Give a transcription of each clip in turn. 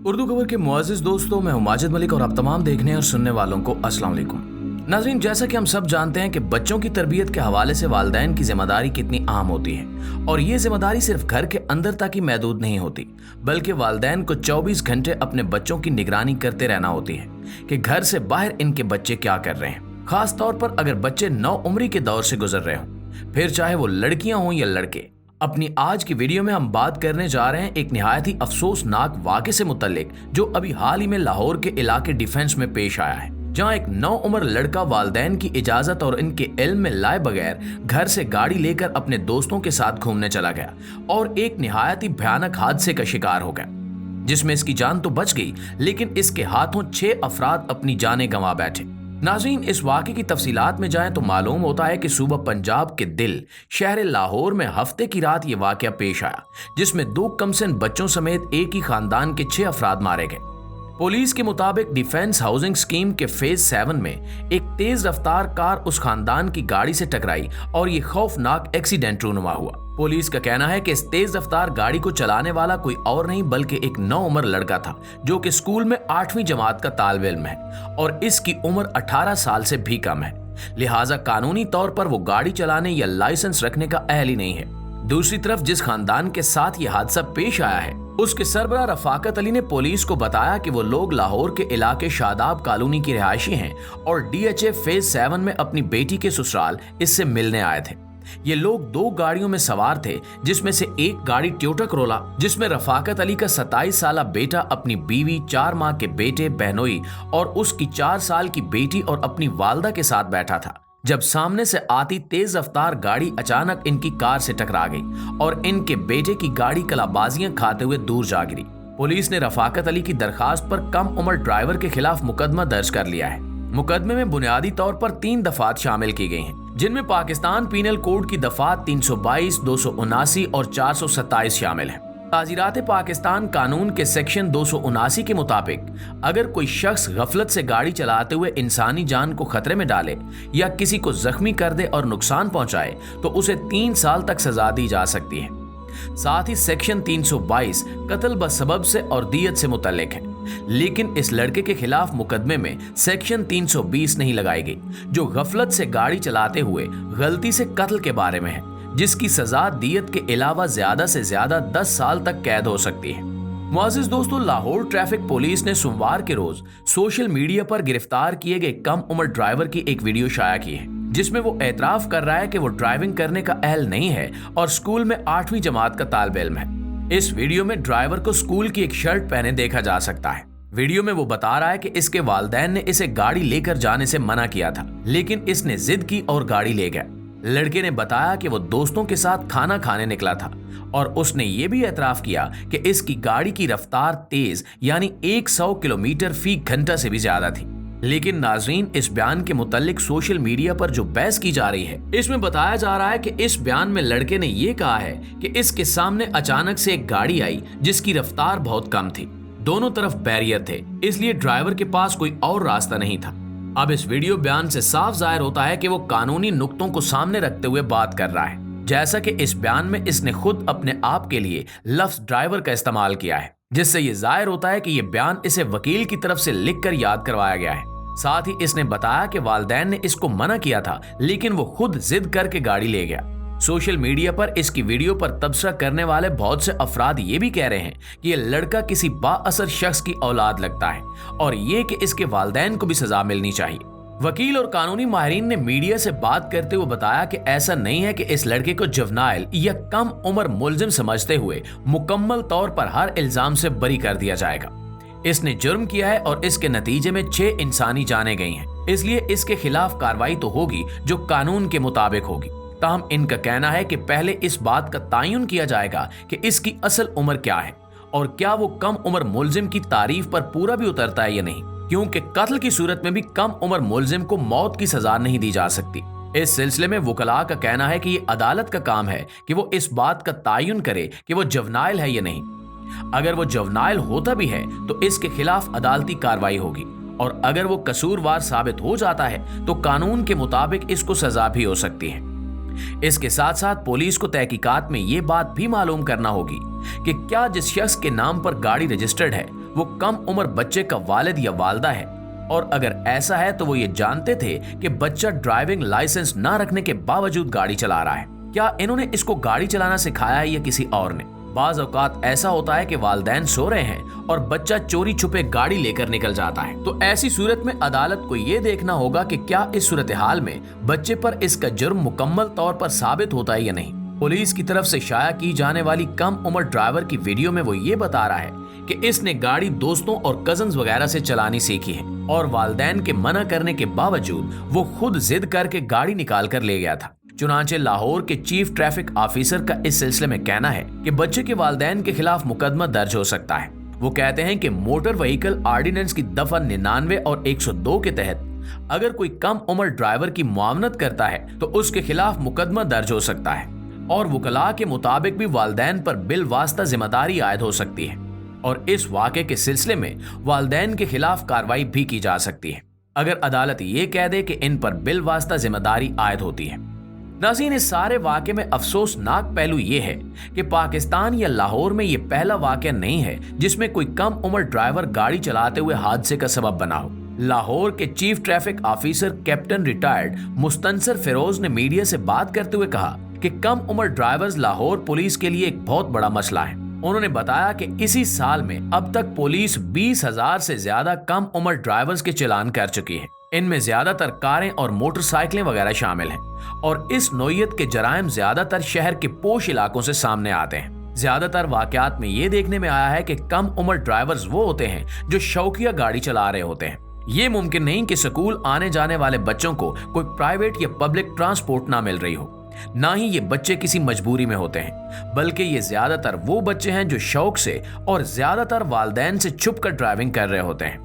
उर्दू खबर के मुअज़्ज़िज़ दोस्तों, मैं हूं माजिद मलिक और आप तमाम देखने और सुनने वालों को अस्सलाम वालेकुम। नाज़रीन, जैसा कि हम सब जानते हैं कि बच्चों की तरबियत के हवाले से वालिदैन की जिम्मेदारी कितनी अहम होती है और ये जिम्मेदारी सिर्फ घर के अंदर तक ही महदूद नहीं होती, बल्कि वालिदैन को 24 घंटे अपने बच्चों की निगरानी करते रहना होती है कि घर से बाहर इनके बच्चे क्या कर रहे हैं। खास तौर पर अगर बच्चे नौउम्री के दौर से गुजर रहे हों, फिर चाहे वो लड़कियां हों या लड़के। अपनी आज की वीडियो में हम बात करने जा रहे हैं एक निहायत ही अफसोसनाक वाक़े से मुतल्लिक जो अभी हाल ही में लाहौर के इलाके डिफेंस में पेश आया है, जहां एक नौउम्र लड़का वालिदैन की इजाजत और इनके इल्म में लाए बगैर घर से गाड़ी लेकर अपने दोस्तों के साथ घूमने चला गया और एक निहायत ही भयानक हादसे का शिकार हो गया, जिसमें इसकी जान तो बच गई लेकिन इसके हाथों 6 अफराद अपनी जानें गंवा बैठे। नाज़रीन, इस वाक़े की तफसीलात में जाएं तो मालूम होता है कि सूबा पंजाब के दिल शहर लाहौर में हफ्ते की रात ये वाक़या पेश आया, जिसमें 2 कमसिन बच्चों समेत एक ही खानदान के 6 अफराद मारे गए। पुलिस के मुताबिक डिफेंस हाउसिंग स्कीम के फेज 7 में एक तेज रफ्तार कार उस खानदान की गाड़ी से टकराई और ये खौफनाक एक्सीडेंट रूनुमा हुआ। पुलिस का कहना है कि इस तेज रफ्तार गाड़ी को चलाने वाला कोई और नहीं बल्कि एक नौउम्र लड़का था जो कि स्कूल में 8वीं जमात का तालिब इल्म है और इसकी उम्र 18 साल से भी कम है, लिहाजा कानूनी तौर पर वो गाड़ी चलाने या लाइसेंस रखने का अहल ही नहीं है। दूसरी तरफ जिस खानदान के साथ ये हादसा पेश आया है, उसके सरबराह रफाकत अली ने पुलिस को बताया कि वो लोग लाहौर के इलाके शादाब कॉलोनी की रिहायशी हैं और DHA फेज 7 में अपनी बेटी के ससुराल इससे मिलने आए थे। ये लोग 2 गाड़ियों में सवार थे, जिसमें से एक गाड़ी टोयोटा करोला जिसमें रफाकत अली का 27 साला बेटा अपनी बीवी, 4 माह के बेटे, बहनोई और उसकी 4 साल की बेटी और अपनी वालदा के साथ बैठा था, जब सामने से आती तेज रफ्तार गाड़ी अचानक इनकी कार से टकरा गई और इनके बेटे की गाड़ी कलाबाजियां खाते हुए दूर जा गिरी। पुलिस ने रफाकत अली की दरखास्त पर कम उम्र ड्राइवर के खिलाफ मुकदमा दर्ज कर लिया है। मुकदमे में बुनियादी तौर पर 3 दफात शामिल की गई हैं, जिनमें पाकिस्तान पीनल कोड की दफात 322, 279 और 427 शामिल हैं। ताजीरात पाकिस्तान कानून के सेक्शन 279 के मुताबिक अगर कोई शख्स गफलत से गाड़ी चलाते हुए इंसानी जान को खतरे में डाले या किसी को जख्मी कर दे और नुकसान पहुंचाए तो उसे 3 साल तक सजा दी जा सकती है। साथ ही सेक्शन 322 कत्ल बसबब से और दियत से मुतल्लिक है, लेकिन इस लड़के के खिलाफ मुकदमे में सेक्शन 320 नहीं लगाई गई, जो गफलत से गाड़ी चलाते हुए गलती से कत्ल के बारे में है, जिसकी सजा दियत के अलावा ज्यादा से ज्यादा 10 साल तक कैद हो सकती है। मुअज़्ज़िज़ दोस्तों, लाहौर ट्रैफिक पुलिस ने सोमवार के रोज सोशल मीडिया पर गिरफ्तार किए गए कम उम्र ड्राइवर की एक वीडियो शाया की है, जिसमें वो एतराफ कर रहा है कि वो ड्राइविंग करने का अहल नहीं है और स्कूल में 8वीं जमात का तालिब इल्म है। इस वीडियो में ड्राइवर को स्कूल की एक शर्ट पहने देखा जा सकता है। वीडियो में वो बता रहा है कि इसके वालिदैन ने इसे गाड़ी लेकर जाने से मना किया था, लेकिन इसने जिद की और गाड़ी ले गया। लड़के ने बताया कि वो दोस्तों के साथ खाना खाने निकला था और उसने ये भी एतराफ किया कि इसकी गाड़ी की रफ्तार तेज यानी 100 किलोमीटर फी घंटा से भी ज्यादा थी। लेकिन नाजरीन, इस बयान के मुतालिक सोशल मीडिया पर जो बहस की जा रही है, इसमें बताया जा रहा है कि इस बयान में लड़के ने ये कहा है कि इसके सामने अचानक से एक गाड़ी आई जिसकी रफ्तार बहुत कम थी, दोनों तरफ बैरियर थे, इसलिए ड्राइवर के पास कोई और रास्ता नहीं था। अब इस वीडियो बयान से साफ जाहिर होता है कि वो कानूनी नुक्तों को सामने रखते हुए बात कर रहा है, जैसा कि इस बयान में इसने खुद अपने आप के लिए लफ्ज ड्राइवर का इस्तेमाल किया है, जिससे ये जाहिर होता है कि ये बयान इसे वकील की तरफ से लिखकर याद करवाया गया है। साथ ही इसने बताया कि वालिदैन ने इसको मना किया था, लेकिन वो खुद जिद करके गाड़ी ले गया। सोशल मीडिया पर इसकी वीडियो पर तबसरा करने वाले बहुत से अफराद ये भी कह रहे हैं कि ये लड़का किसी बाअसर शख्स की औलाद लगता है और ये कि इसके वालिदैन को भी सजा मिलनी चाहिए। वकील और कानूनी माहिरीन ने मीडिया से बात करते हुए बताया कि ऐसा नहीं है कि इस लड़के को जुवेनाइल या कम उम्र मुलजिम समझते हुए मुकम्मल तौर पर हर इल्जाम से बरी कर दिया जाएगा। इसने जुर्म किया है और इसके नतीजे में 6 इंसानी जानें गई हैं, इसलिए इसके खिलाफ कार्रवाई तो होगी जो कानून के मुताबिक होगी। ताहम इनका कहना है कि पहले इस बात का तयन किया जाएगा कि इसकी असल उम्र क्या है और क्या वो कम उम्र मुलजिम की तारीफ पर पूरा भी उतरता है या नहीं, क्योंकि कत्ल की सूरत में भी कम उम्र मुलजिम को मौत की सजा नहीं दी जा सकती। इस सिलसिले में वकला का कहना है कि ये अदालत का काम है कि वो इस बात का तयन करे कि वो जुवेनाइल है या नहीं। अगर वो जुवेनाइल होता भी है तो इसके खिलाफ अदालती कार्रवाई होगी और अगर वो कसूरवार साबित हो जाता है तो कानून के मुताबिक इसको सजा भी हो सकती है। इसके साथ साथ पुलिस को तहकीकात में ये बात भी मालूम करना होगी कि क्या जिस शख्स के नाम पर गाड़ी रजिस्टर्ड है वो कम उम्र बच्चे का वालिद या वालदा है, और अगर ऐसा है तो वो ये जानते थे कि बच्चा ड्राइविंग लाइसेंस ना रखने के बावजूद गाड़ी चला रहा है। क्या इन्होंने इसको गाड़ी चलाना सिखाया है या किसी और ने? बाज औकात ऐसा होता है कि वालिदैन सो रहे हैं और बच्चा चोरी छुपे गाड़ी लेकर निकल जाता है। तो ऐसी सूरत में अदालत को ये देखना होगा कि क्या इस सूरत हाल में बच्चे पर इसका जुर्म मुकम्मल तौर पर साबित होता है या नहीं। पुलिस की तरफ से शाया की जाने वाली कम उम्र ड्राइवर की वीडियो में वो ये बता रहा है कि इसने गाड़ी दोस्तों और कजन्स वगैरह से चलानी सीखी है और वालिदैन के मना करने के बावजूद वो खुद जिद करके गाड़ी निकाल कर ले गया था। चुनांचे लाहौर के चीफ ट्रैफिक ऑफिसर का इस सिलसिले में कहना है कि बच्चे के वालिदैन के खिलाफ मुकदमा दर्ज हो सकता है। वो कहते हैं कि मोटर व्हीकल ऑर्डिनेंस की दफा 99 और 102 के तहत अगर कोई कम उम्र ड्राइवर की मुआवनत करता है तो उसके खिलाफ मुकदमा दर्ज हो सकता है और वकला के मुताबिक भी वालिदैन पर बिल वास्ता जिम्मेदारी आयद हो सकती है और इस वाक़े के सिलसिले में वालिदैन के खिलाफ कार्रवाई भी की जा सकती है अगर अदालत ये कह दे कि इन पर बिल वास्ता जिम्मेदारी आयद होती है। नाज़रीन, इस सारे वाक़े में अफसोसनाक पहलू ये है कि पाकिस्तान या लाहौर में ये पहला वाक़या नहीं है जिसमें कोई कम उम्र ड्राइवर गाड़ी चलाते हुए हादसे का सबब बना हो। लाहौर के chief traffic officer captain retired Mustansar Feroz ने मीडिया से बात करते हुए कहा कि कम उम्र ड्राइवर्स लाहौर पुलिस के लिए एक बहुत बड़ा मसला है। उन्होंने बताया कि इसी साल में अब तक पुलिस 20,000 से ज्यादा कम उम्र ड्राइवर्स के चालान कर चुकी है। इनमें ज्यादातर कारें और मोटरसाइकिलें वगैरह शामिल हैं और इस नौइयत के जराइम ज्यादातर शहर के पोश इलाकों से सामने आते हैं। ज्यादातर वाकयात में ये देखने में आया है कि कम उम्र ड्राइवर्स वो होते हैं जो शौकिया गाड़ी चला रहे होते हैं। ये मुमकिन नहीं कि स्कूल आने जाने वाले बच्चों को कोई प्राइवेट या पब्लिक ट्रांसपोर्ट ना मिल रही हो, ना ही ये बच्चे किसी मजबूरी में होते हैं, बल्कि ये ज्यादातर वो बच्चे हैं जो शौक से और ज्यादातर वालिदैन से छुप कर ड्राइविंग कर रहे होते हैं।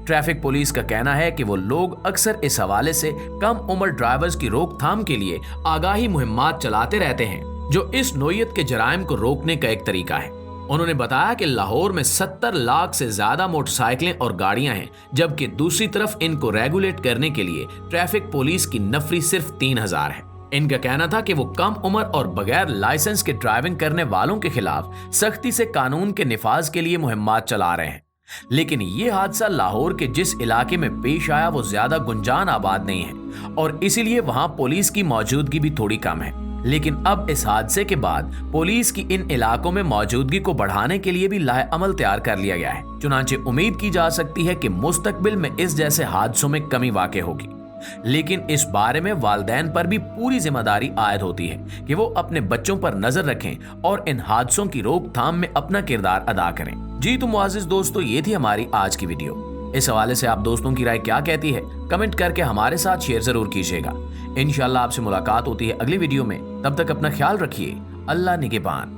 ट्रैफिक पुलिस का कहना है कि वो लोग अक्सर इस हवाले से कम उम्र ड्राइवर्स की रोकथाम के लिए आगाही मुहिम्मात चलाते रहते हैं, जो इस नौइयत के जराइम को रोकने का एक तरीका है। उन्होंने बताया कि लाहौर में 70 लाख से ज्यादा मोटरसाइकिलें और गाड़ियां हैं, जबकि दूसरी तरफ इनको रेगुलेट करने के लिए ट्रैफिक पुलिस की नफरी सिर्फ 3,000 है। इनका कहना था कि वो कम उम्र और बगैर लाइसेंस के ड्राइविंग करने वालों के खिलाफ सख्ती से कानून के निफाज के लिए मुहिम्मात चला रहे हैं, लेकिन ये हादसा लाहौर के जिस इलाके में पेश आया वो ज्यादा गुंजान आबाद नहीं है और इसीलिए वहां पुलिस की मौजूदगी भी थोड़ी कम है। लेकिन अब इस हादसे के बाद पुलिस की इन इलाकों में मौजूदगी को बढ़ाने के लिए भी लाहे अमल तैयार कर लिया गया है। चुनांचे उम्मीद की जा सकती है कि मुस्तकबिल में इस जैसे हादसों में कमी वाक़ई होगी, लेकिन इस बारे में वालिदैन पर भी पूरी जिम्मेदारी आयद होती है कि वो अपने बच्चों पर नजर रखें और इन हादसों की रोकथाम में अपना किरदार अदा करें। जी तो मुआज़िज़ दोस्तों, ये थी हमारी आज की वीडियो। इस हवाले से आप दोस्तों की राय क्या कहती है कमेंट करके हमारे साथ शेयर जरूर कीजिएगा। इंशाल्लाह आपसे मुलाकात होती है अगली वीडियो में। तब तक अपना ख्याल रखिए। अल्लाह निगहबान।